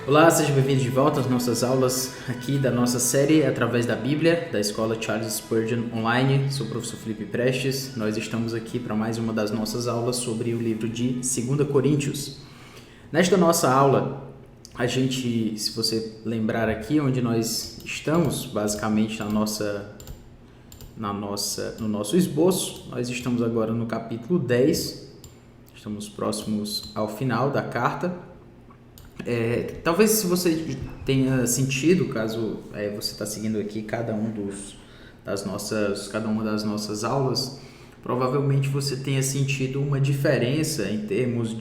Olá, sejam bem-vindos de volta às nossas aulas aqui da nossa série Através da Bíblia, da Escola Charles Spurgeon Online. Sou o professor Felipe Prestes. Nós estamos aqui para mais uma das nossas aulas sobre o livro de 2 Coríntios. Nesta nossa aula, a gente, se você lembrar aqui onde nós estamos, basicamente no nosso esboço, nós estamos agora no capítulo 10, estamos próximos ao final da carta. Talvez se você tenha sentido, caso você está seguindo aqui cada uma das nossas aulas, provavelmente você tenha sentido uma diferença em termos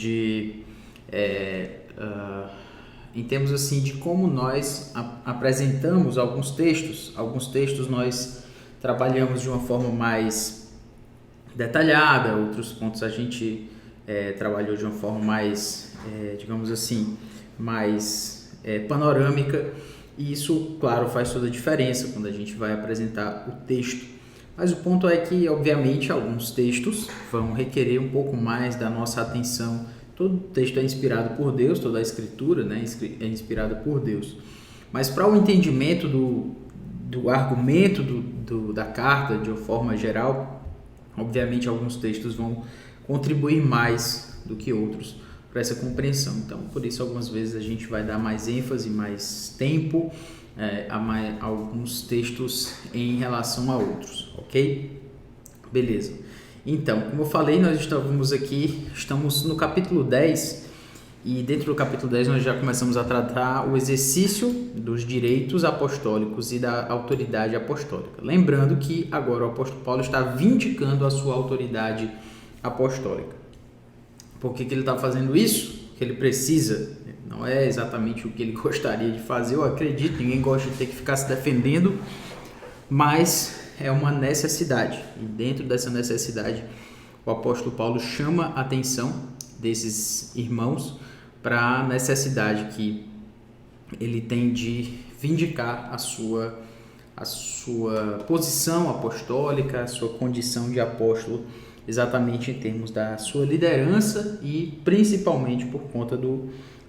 assim de como nós apresentamos alguns textos. Alguns textos nós trabalhamos de uma forma mais detalhada, outros pontos a gente trabalhou de uma forma mais, digamos assim, mais panorâmica, e isso, claro, faz toda a diferença quando a gente vai apresentar o texto. Mas o ponto é que, obviamente, alguns textos vão requerer um pouco mais da nossa atenção. Todo texto é inspirado por Deus, toda a escritura, né, é inspirada por Deus. Mas para o entendimento do argumento da carta, de uma forma geral, obviamente alguns textos vão contribuir mais do que outros para essa compreensão. Então, por isso, algumas vezes a gente vai dar mais ênfase, mais tempo a alguns textos em relação a outros, ok? Beleza. Então, como eu falei, nós estamos no capítulo 10, e dentro do capítulo 10 nós já começamos a tratar o exercício dos direitos apostólicos e da autoridade apostólica. Lembrando que agora o apóstolo Paulo está vindicando a sua autoridade apostólica. Por que ele está fazendo isso? Que ele precisa. Não é exatamente o que ele gostaria de fazer, eu acredito, ninguém gosta de ter que ficar se defendendo, mas é uma necessidade. E dentro dessa necessidade, o apóstolo Paulo chama a atenção desses irmãos para a necessidade que ele tem de vindicar a sua posição apostólica, a sua condição de apóstolo, exatamente em termos da sua liderança e principalmente por conta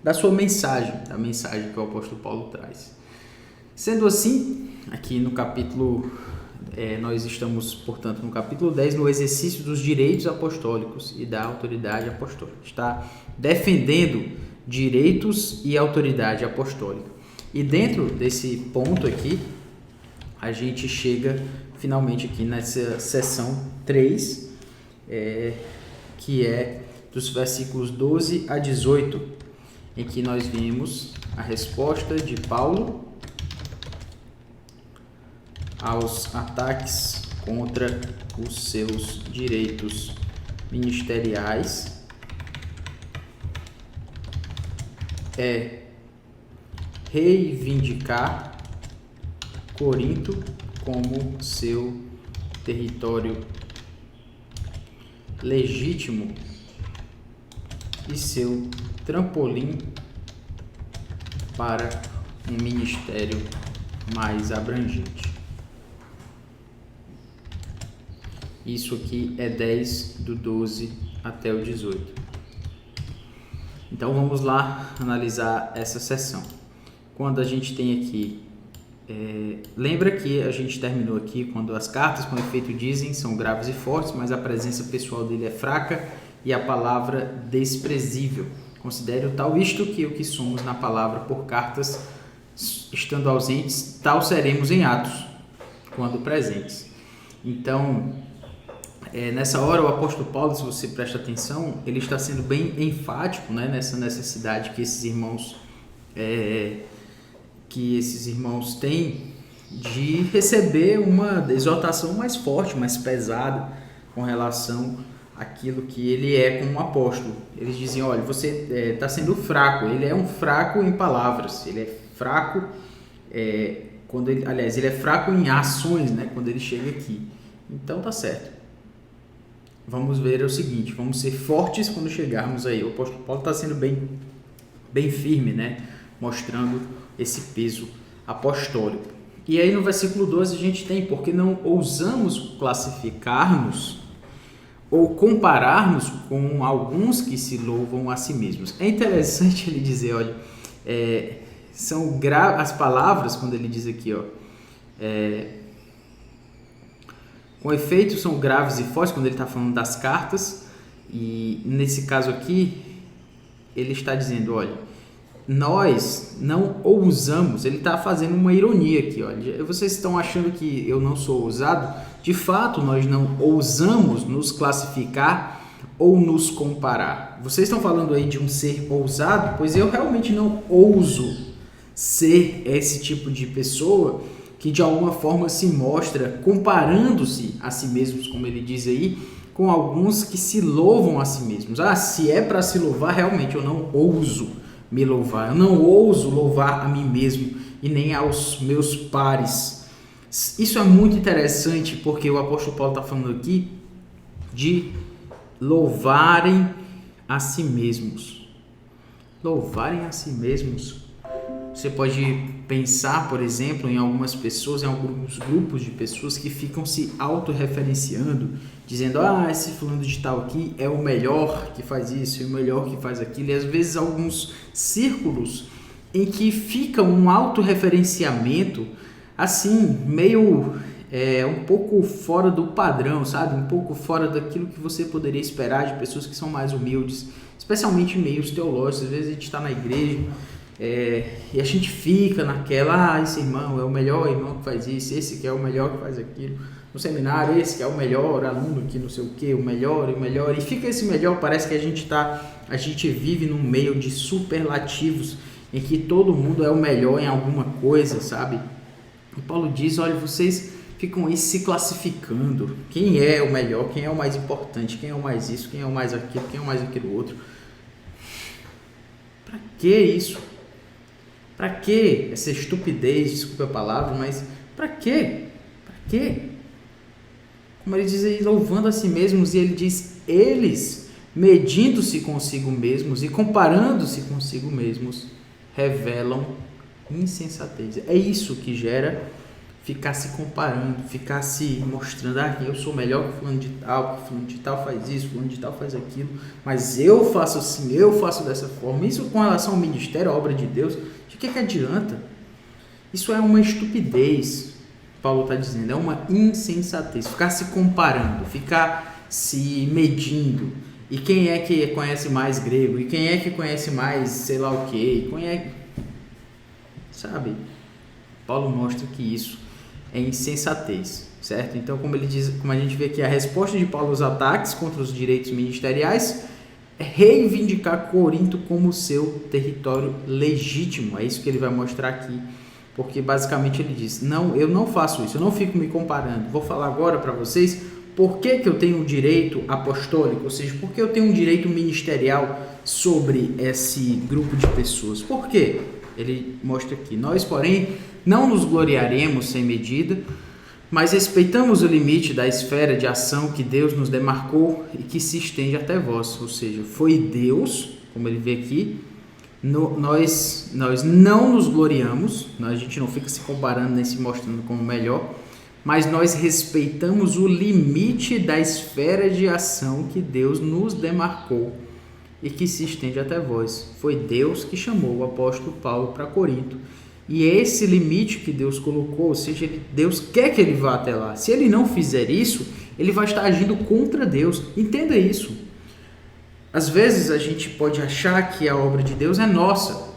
da sua mensagem, da mensagem que o apóstolo Paulo traz. Sendo assim, aqui no capítulo, nós estamos, portanto, no capítulo 10, no exercício dos direitos apostólicos e da autoridade apostólica. Está defendendo direitos e autoridade apostólica. E dentro desse ponto aqui, a gente chega finalmente aqui nessa seção 3, que é dos versículos 12 a 18, em que nós vimos a resposta de Paulo aos ataques contra os seus direitos ministeriais, reivindicar Corinto como seu território legítimo e seu trampolim para um ministério mais abrangente. Isso aqui é 10 do 12 até o 18. Então vamos lá analisar essa seção. Quando a gente tem aqui, lembra que a gente terminou aqui quando as cartas com efeito dizem são graves e fortes, mas a presença pessoal dele é fraca e a palavra desprezível. Considere o tal isto que o que somos na palavra por cartas, estando ausentes, tal seremos em atos, quando presentes. Então, nessa hora o apóstolo Paulo, se você presta atenção, ele está sendo bem enfático, né, nessa necessidade que esses irmãos têm de receber uma exortação mais forte, mais pesada com relação àquilo que ele é como um apóstolo. Eles dizem, olha, você está sendo fraco. Ele é um fraco em palavras, ele é fraco ele é fraco em ações, né, quando ele chega aqui. Então tá certo. Vamos ver o seguinte, vamos ser fortes quando chegarmos aí. O apóstolo Paulo está sendo bem firme, né, mostrando esse peso apostólico. E aí no versículo 12 a gente tem, porque não ousamos classificar-nos ou compararmos com alguns que se louvam a si mesmos. É interessante ele dizer, olha, as palavras, quando ele diz aqui, ó, com efeito são graves e fortes, quando ele está falando das cartas, e nesse caso aqui, ele está dizendo, olha, nós não ousamos, ele está fazendo uma ironia aqui, olha, vocês estão achando que eu não sou ousado? De fato, nós não ousamos nos classificar ou nos comparar. Vocês estão falando aí de um ser ousado? Pois eu realmente não ouso ser esse tipo de pessoa que de alguma forma se mostra comparando-se a si mesmos, como ele diz aí, com alguns que se louvam a si mesmos. Se é para se louvar, realmente eu não ouso me louvar, eu não ouso louvar a mim mesmo e nem aos meus pares. Isso é muito interessante porque o apóstolo Paulo está falando aqui de louvarem a si mesmos. Louvarem a si mesmos. Você pode pensar, por exemplo, em algumas pessoas, em alguns grupos de pessoas que ficam se autorreferenciando, dizendo, esse fulano de tal aqui é o melhor que faz isso, é o melhor que faz aquilo, e às vezes alguns círculos em que fica um autorreferenciamento, assim, meio um pouco fora do padrão, sabe? Um pouco fora daquilo que você poderia esperar de pessoas que são mais humildes, especialmente em meios teológicos. Às vezes a gente está na igreja, e a gente fica naquela, esse irmão é o melhor irmão que faz isso, esse que é o melhor que faz aquilo, no seminário esse que é o melhor aluno que não sei o que, o melhor, e fica esse melhor, parece que a gente vive num meio de superlativos, em que todo mundo é o melhor em alguma coisa, sabe? E Paulo diz, olha, vocês ficam aí se classificando, quem é o melhor, quem é o mais importante, quem é o mais isso, quem é o mais aquilo, quem é o mais aquilo outro. Pra que isso? Pra que essa estupidez, desculpa a palavra, mas pra quê? Pra quê? Como ele diz aí, louvando a si mesmos, e ele diz, eles, medindo-se consigo mesmos e comparando-se consigo mesmos, revelam insensatez. É isso que gera ficar se comparando, ficar se mostrando, eu sou melhor que fulano de tal faz isso, fulano de tal faz aquilo, mas eu faço assim, eu faço dessa forma. Isso com relação ao ministério, à obra de Deus, de que adianta? Isso é uma estupidez, Paulo está dizendo, é uma insensatez, ficar se comparando, ficar se medindo, e quem é que conhece mais grego, e quem é que conhece mais sei lá o que, sabe? Paulo mostra que isso é insensatez, certo? Então, como ele diz, como a gente vê aqui, a resposta de Paulo aos ataques contra os direitos ministeriais é reivindicar Corinto como seu território legítimo. É isso que ele vai mostrar aqui, porque basicamente ele diz, não, eu não faço isso, eu não fico me comparando. Vou falar agora para vocês por que eu tenho um direito apostólico, ou seja, por que eu tenho um direito ministerial sobre esse grupo de pessoas. Por quê? Ele mostra aqui, nós, porém, não nos gloriaremos sem medida, mas respeitamos o limite da esfera de ação que Deus nos demarcou e que se estende até vós. Ou seja, foi Deus, como ele vê aqui, nós não nos gloriamos, a gente não fica se comparando nem se mostrando como melhor, mas nós respeitamos o limite da esfera de ação que Deus nos demarcou e que se estende até vós. Foi Deus que chamou o apóstolo Paulo para Corinto. E é esse limite que Deus colocou, ou seja, Deus quer que ele vá até lá. Se ele não fizer isso, ele vai estar agindo contra Deus. Entenda isso. Às vezes a gente pode achar que a obra de Deus é nossa.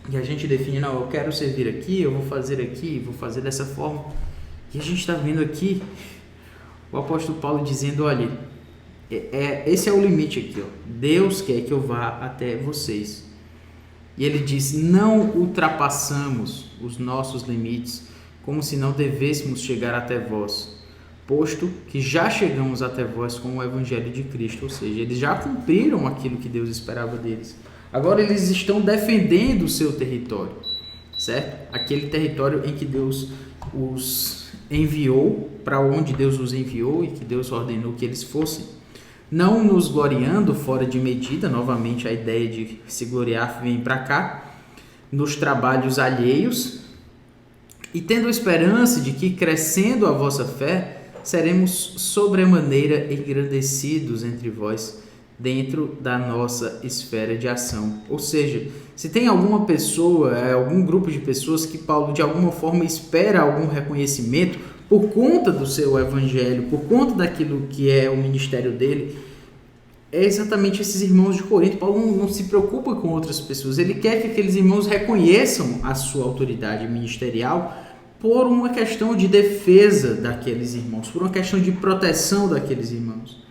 E a gente define, não, eu quero servir aqui, eu vou fazer dessa forma. E a gente está vendo aqui o apóstolo Paulo dizendo, olha, esse é o limite aqui, ó. Deus quer que eu vá até vocês. E ele diz, não ultrapassamos os nossos limites, como se não devêssemos chegar até vós, posto que já chegamos até vós com o evangelho de Cristo, ou seja, eles já cumpriram aquilo que Deus esperava deles. Agora eles estão defendendo o seu território, certo? Aquele território em que Deus os enviou, para onde Deus os enviou e que Deus ordenou que eles fossem. Não nos gloriando fora de medida, novamente a ideia de se gloriar vem para cá, nos trabalhos alheios, e tendo esperança de que, crescendo a vossa fé, seremos sobremaneira engrandecidos entre vós, dentro da nossa esfera de ação. Ou seja, se tem alguma pessoa, algum grupo de pessoas que Paulo de alguma forma espera algum reconhecimento por conta do seu evangelho, por conta daquilo que é o ministério dele, é exatamente esses irmãos de Corinto. Paulo não se preocupa com outras pessoas, ele quer que aqueles irmãos reconheçam a sua autoridade ministerial por uma questão de defesa daqueles irmãos, por uma questão de proteção daqueles irmãos.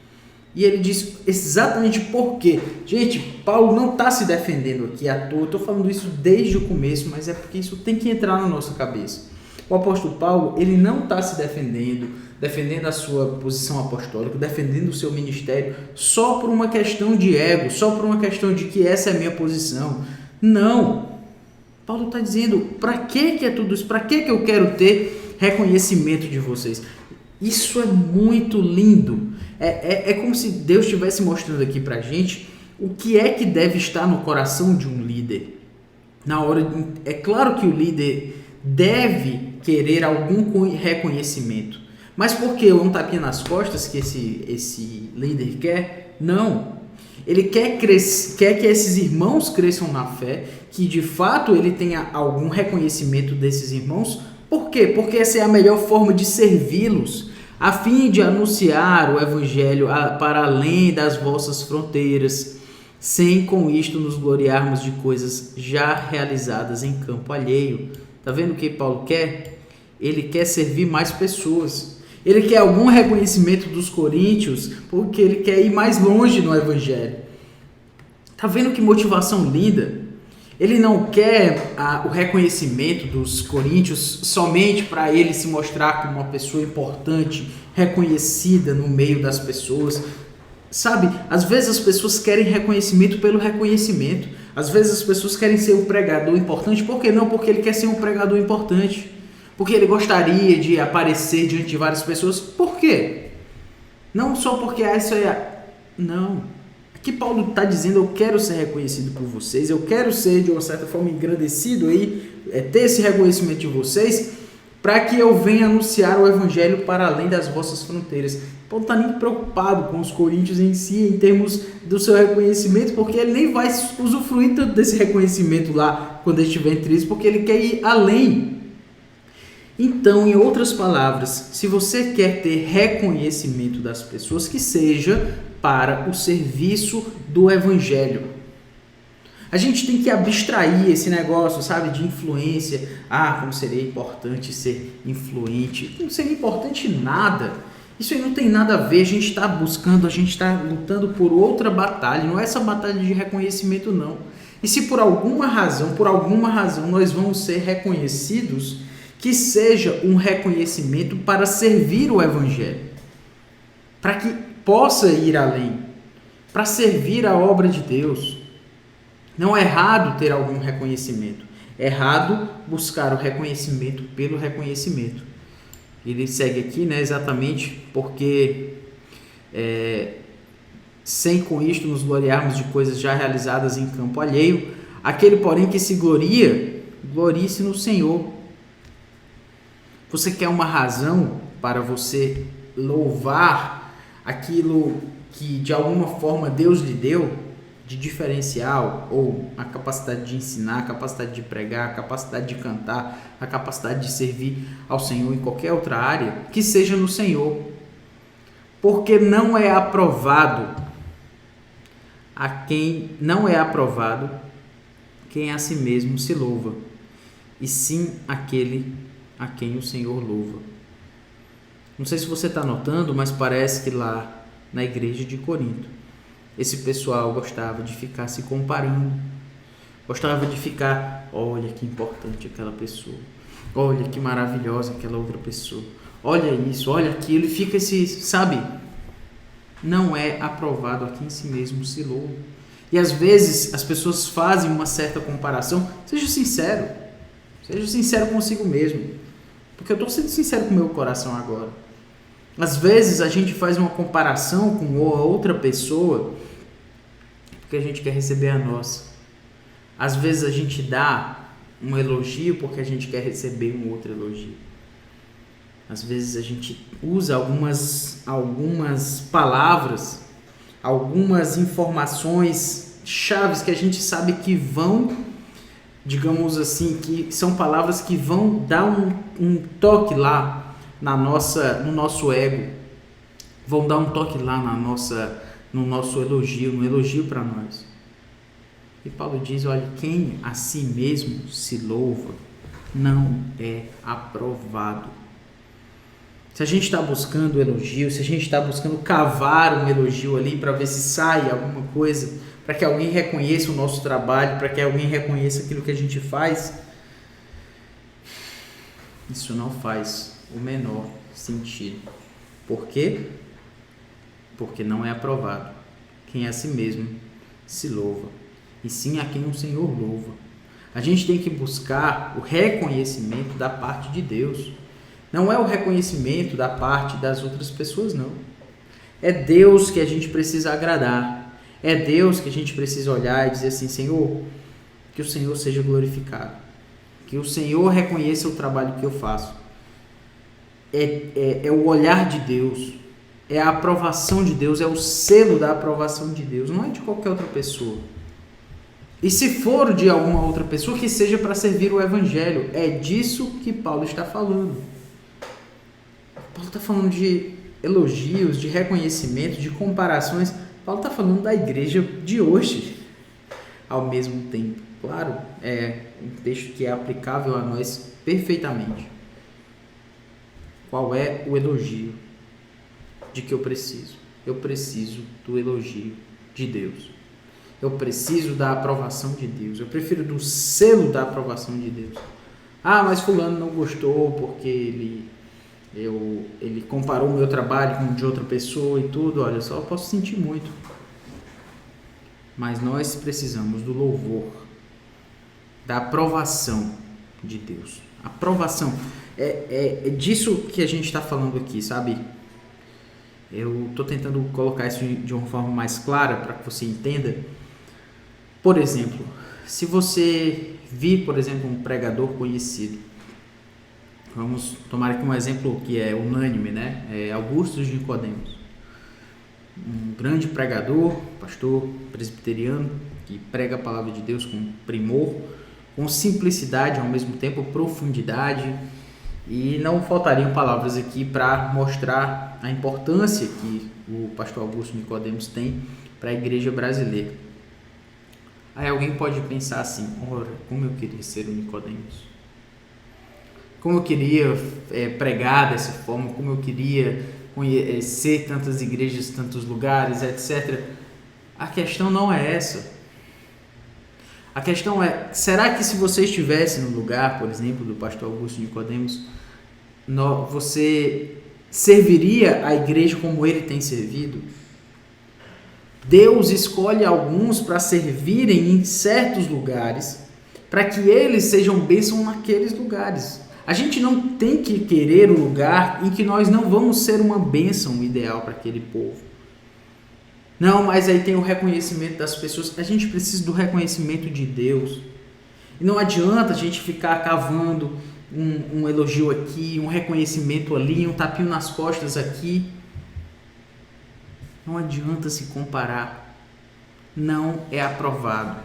E ele diz exatamente por quê. Gente, Paulo não está se defendendo aqui à toa. Eu estou falando isso desde o começo, mas é porque isso tem que entrar na nossa cabeça. O apóstolo Paulo, ele não está se defendendo a sua posição apostólica, defendendo o seu ministério só por uma questão de ego, só por uma questão de que essa é a minha posição. Não. Paulo está dizendo, para que é tudo isso? Para que eu quero ter reconhecimento de vocês? Isso é muito lindo. É como se Deus estivesse mostrando aqui para a gente o que é que deve estar no coração de um líder. É claro que o líder deve querer algum reconhecimento. Mas por que um tapinha nas costas que esse líder quer? Não. Ele quer que esses irmãos cresçam na fé, que de fato ele tenha algum reconhecimento desses irmãos. Por quê? Porque essa é a melhor forma de servi-los, a fim de anunciar o evangelho para além das vossas fronteiras, sem com isto nos gloriarmos de coisas já realizadas em campo alheio. Tá vendo o que Paulo quer? Ele quer servir mais pessoas. Ele quer algum reconhecimento dos coríntios, porque ele quer ir mais longe no evangelho. Tá vendo que motivação linda? Ele não quer o reconhecimento dos coríntios somente para ele se mostrar como uma pessoa importante, reconhecida no meio das pessoas. Sabe, às vezes as pessoas querem reconhecimento pelo reconhecimento. Às vezes as pessoas querem ser um pregador importante. Por que não? Porque ele quer ser um pregador importante. Porque ele gostaria de aparecer diante de várias pessoas. Por quê? Não só porque isso é... Não. Aqui Paulo está dizendo, eu quero ser reconhecido por vocês, eu quero ser de uma certa forma engrandecido aí, ter esse reconhecimento de vocês, para que eu venha anunciar o evangelho para além das vossas fronteiras. Paulo está nem preocupado com os coríntios em si, em termos do seu reconhecimento, porque ele nem vai usufruir tanto desse reconhecimento lá, quando ele estiver entre eles, porque ele quer ir além. Então, em outras palavras, se você quer ter reconhecimento das pessoas, que seja para o serviço do evangelho. A gente tem que abstrair esse negócio, sabe, de influência. Como seria importante ser influente. Não seria importante nada. Isso aí não tem nada a ver. A gente está buscando, a gente está lutando por outra batalha. Não é essa batalha de reconhecimento, não. E se por alguma razão nós vamos ser reconhecidos, que seja um reconhecimento para servir o evangelho. Para que possa ir além, para servir a obra de Deus. Não é errado ter algum reconhecimento, é errado buscar o reconhecimento pelo reconhecimento. Ele segue aqui, exatamente porque sem com isto nos gloriarmos de coisas já realizadas em campo alheio, aquele porém que se gloria, glorie-se no Senhor. Você quer uma razão para você louvar aquilo que de alguma forma Deus lhe deu de diferencial, ou a capacidade de ensinar, a capacidade de pregar, a capacidade de cantar, a capacidade de servir ao Senhor em qualquer outra área, que seja no Senhor. Porque não é aprovado quem a si mesmo se louva, e sim aquele a quem o Senhor louva. Não sei se você está notando, mas parece que lá na igreja de Corinto, esse pessoal gostava de ficar se comparando, gostava de ficar, olha que importante aquela pessoa, olha que maravilhosa aquela outra pessoa, olha isso, olha aquilo, e fica não é aprovado a quem si mesmo se louva. E às vezes as pessoas fazem uma certa comparação. Seja sincero consigo mesmo, porque eu estou sendo sincero com o meu coração agora. Às vezes a gente faz uma comparação com outra pessoa porque a gente quer receber a nossa. Às vezes a gente dá um elogio porque a gente quer receber um outro elogio. Às vezes a gente usa algumas palavras algumas informações chaves que a gente sabe que vão, digamos assim, que são palavras que vão dar um toque lá no nosso ego, vão dar um toque lá no nosso elogio, no elogio para nós. E Paulo diz, olha, quem a si mesmo se louva não é aprovado. Se a gente está buscando elogio, se a gente está buscando cavar um elogio ali para ver se sai alguma coisa, para que alguém reconheça o nosso trabalho, para que alguém reconheça aquilo que a gente faz, isso não faz o menor sentido. Por quê? Porque não é aprovado. Quem a si mesmo se louva, e sim a quem o Senhor louva. A gente tem que buscar o reconhecimento da parte de Deus. Não é o reconhecimento da parte das outras pessoas, não. É Deus que a gente precisa agradar. É Deus que a gente precisa olhar e dizer assim, Senhor, que o Senhor seja glorificado. Que o Senhor reconheça o trabalho que eu faço. É o olhar de Deus. É a aprovação de Deus. É o selo da aprovação de Deus. Não é de qualquer outra pessoa. E se for de alguma outra pessoa, que seja para servir o Evangelho. É disso que Paulo está falando. Paulo está falando de elogios, de reconhecimento, de comparações. Paulo está falando da igreja de hoje, ao mesmo tempo. Claro, é um texto que é aplicável a nós perfeitamente. Qual é o elogio de que eu preciso? Eu preciso do elogio de Deus. Eu preciso da aprovação de Deus. Eu prefiro do selo da aprovação de Deus. Ah, mas fulano não gostou porque ele comparou o meu trabalho com o de outra pessoa e tudo. Olha só, eu posso sentir muito. Mas nós precisamos do louvor, da aprovação de Deus. Aprovação. É disso que a gente está falando aqui, sabe? Eu estou tentando colocar isso de uma forma mais clara para que você entenda. Por exemplo, se você vir, por exemplo, um pregador conhecido, vamos tomar aqui um exemplo que é unânime, né? É Augusto de Nicodemos, um grande pregador, pastor presbiteriano, que prega a palavra de Deus com primor, com simplicidade, ao mesmo tempo profundidade, e não faltariam palavras aqui para mostrar a importância que o pastor Augusto Nicodemos tem para a igreja brasileira. Aí alguém pode pensar assim, ora, como eu queria ser o Nicodemos. Como eu queria pregar dessa forma, como eu queria conhecer tantas igrejas, tantos lugares, etc. A questão não é essa. A questão é, será que se você estivesse no lugar, por exemplo, do pastor Augusto Nicodemos, você serviria a igreja como ele tem servido? Deus escolhe alguns para servirem em certos lugares, para que eles sejam bênção naqueles lugares. A gente não tem que querer um lugar em que nós não vamos ser uma bênção ideal para aquele povo. Não, mas aí tem o reconhecimento das pessoas. A gente precisa do reconhecimento de Deus. E não adianta a gente ficar cavando um elogio aqui, um reconhecimento ali, um tapinho nas costas aqui. Não adianta se comparar. Não é aprovado.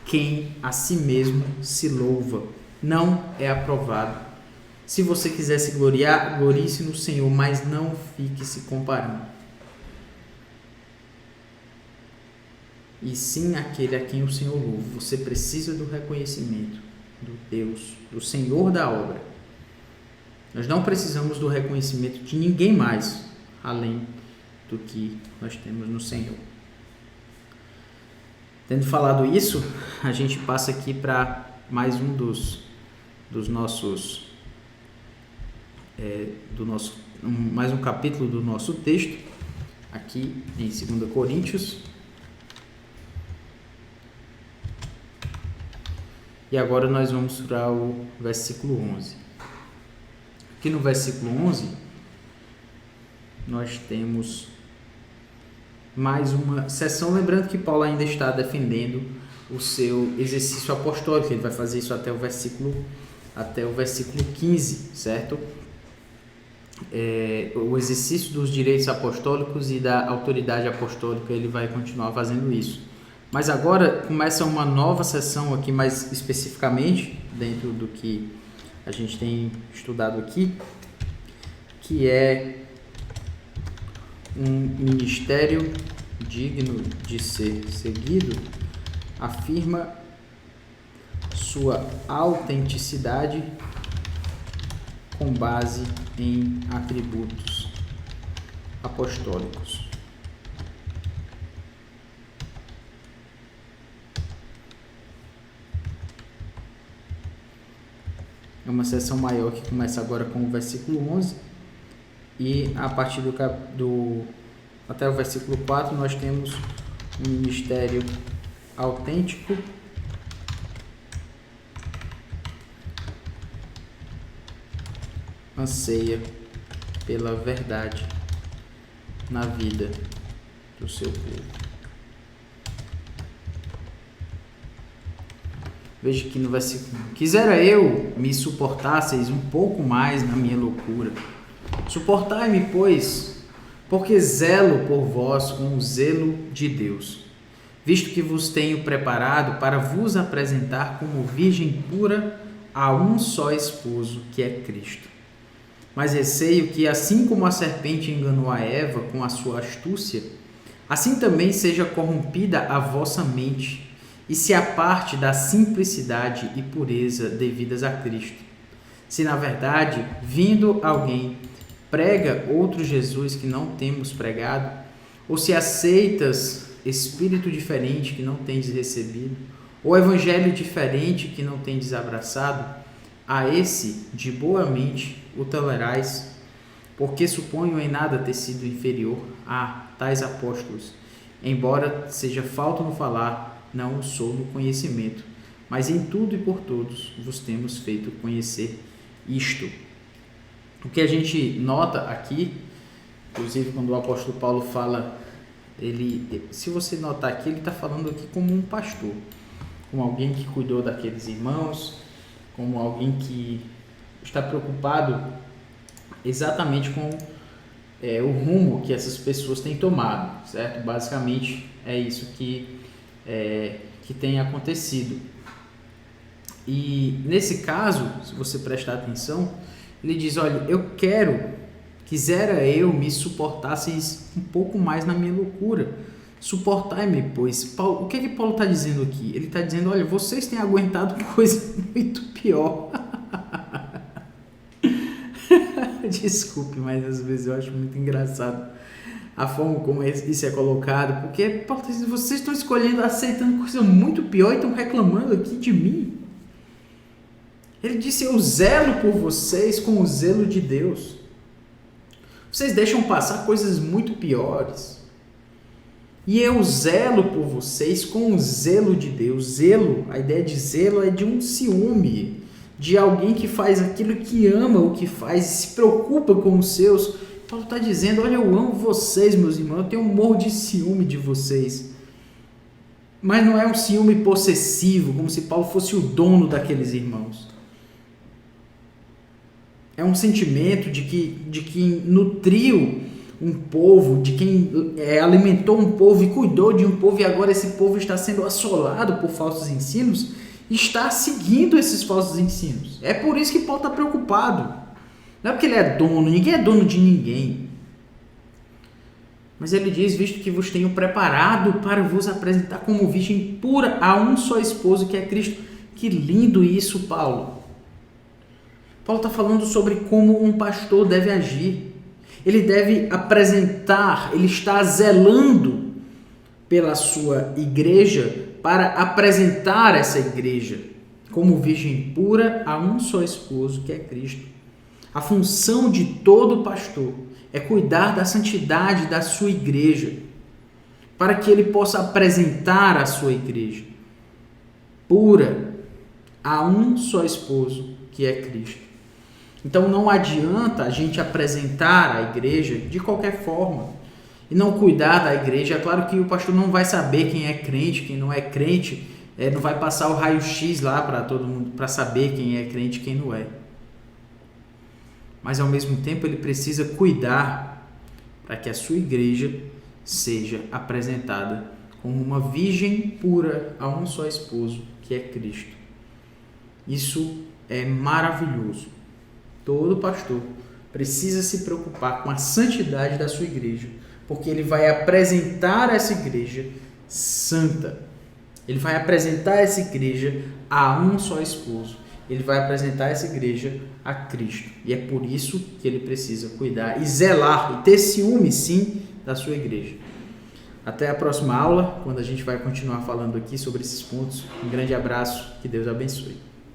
Quem a si mesmo se louva não é aprovado. Se você quiser se gloriar, glorie-se no Senhor, mas não fique se comparando. E sim aquele a quem o Senhor louva. Você precisa do reconhecimento do Deus, do Senhor da obra. Nós não precisamos do reconhecimento de ninguém mais, além do que nós temos no Senhor. Tendo falado isso, a gente passa aqui para mais um mais um capítulo do nosso texto, aqui em 2 Coríntios. E agora nós vamos para o versículo 11. Aqui no versículo 11, nós temos mais uma sessão, lembrando que Paulo ainda está defendendo o seu exercício apostólico, ele vai fazer isso até o versículo 15, certo? o exercício dos direitos apostólicos e da autoridade apostólica, ele vai continuar fazendo isso. Mas agora começa uma nova sessão aqui, mais especificamente, dentro do que a gente tem estudado aqui, que é um ministério digno de ser seguido, afirma sua autenticidade com base em atributos apostólicos. É uma seção maior que começa agora com o versículo 11 e a partir até o versículo 4 nós temos um ministério autêntico anseia pela verdade na vida do seu povo. Veja que no versículo: quisera eu me suportasseis um pouco mais na minha loucura. Suportai-me, pois, porque zelo por vós com o zelo de Deus, visto que vos tenho preparado para vos apresentar como virgem pura a um só esposo, que é Cristo. Mas receio que, assim como a serpente enganou a Eva com a sua astúcia, assim também seja corrompida a vossa mente, e se aparte da simplicidade e pureza devidas a Cristo. Se na verdade, vindo alguém, prega outro Jesus que não temos pregado, ou se aceitas espírito diferente que não tendes recebido, ou evangelho diferente que não tendes abraçado, a esse de boa mente o tolerais, porque suponho em nada ter sido inferior a tais apóstolos, embora seja falto no falar, não o sou no conhecimento, mas em tudo e por todos vos temos feito conhecer isto. O que a gente nota aqui, inclusive quando o apóstolo Paulo fala, se você notar aqui, ele está falando aqui como um pastor, como alguém que cuidou daqueles irmãos, como alguém que está preocupado exatamente com o rumo que essas pessoas têm tomado, certo? Basicamente é isso que tem acontecido. E nesse caso, se você prestar atenção, ele diz: olha, quisera eu me suportasseis um pouco mais na minha loucura. Suportai-me, pois. Paulo, o que Paulo está dizendo aqui? Ele está dizendo: olha, vocês têm aguentado coisa muito pior. Desculpe, mas às vezes eu acho muito engraçado a forma como isso é colocado, porque Paulo está dizendo: vocês estão escolhendo, aceitando coisa muito pior e estão reclamando aqui de mim. Ele disse: eu zelo por vocês com o zelo de Deus. Vocês deixam passar coisas muito piores. E eu zelo por vocês com o zelo de Deus. Zelo, a ideia de zelo é de um ciúme, de alguém que faz aquilo que ama o que faz e se preocupa com os seus. Paulo está dizendo: olha, eu amo vocês, meus irmãos, eu tenho um morro de ciúme de vocês. Mas não é um ciúme possessivo, como se Paulo fosse o dono daqueles irmãos. É um sentimento de quem nutriu um povo, de quem alimentou um povo e cuidou de um povo, e agora esse povo está sendo assolado por falsos ensinos e está seguindo esses falsos ensinos. É por isso que Paulo está preocupado. Não é porque ele é dono, ninguém é dono de ninguém. Mas ele diz: visto que vos tenho preparado para vos apresentar como virgem pura a um só esposo, que é Cristo. Que lindo isso, Paulo. Paulo está falando sobre como um pastor deve agir. Ele deve apresentar, ele está zelando pela sua igreja para apresentar essa igreja como virgem pura a um só esposo, que é Cristo. A função de todo pastor é cuidar da santidade da sua igreja, para que ele possa apresentar a sua igreja pura a um só esposo, que é Cristo. Então não adianta a gente apresentar a igreja de qualquer forma e não cuidar da igreja. É claro que o pastor não vai saber quem é crente, quem não é crente, não vai passar o raio-x lá para todo mundo para saber quem é crente e quem não é. mas ao mesmo tempo ele precisa cuidar para que a sua igreja seja apresentada como uma virgem pura a um só esposo, que é Cristo. Isso é maravilhoso. Todo pastor precisa se preocupar com a santidade da sua igreja, porque ele vai apresentar essa igreja santa. Ele vai apresentar essa igreja a um só esposo. Ele vai apresentar essa igreja a Cristo. E é por isso que ele precisa cuidar e zelar e ter ciúme, sim, da sua igreja. Até a próxima aula, quando a gente vai continuar falando aqui sobre esses pontos. Um grande abraço, que Deus abençoe.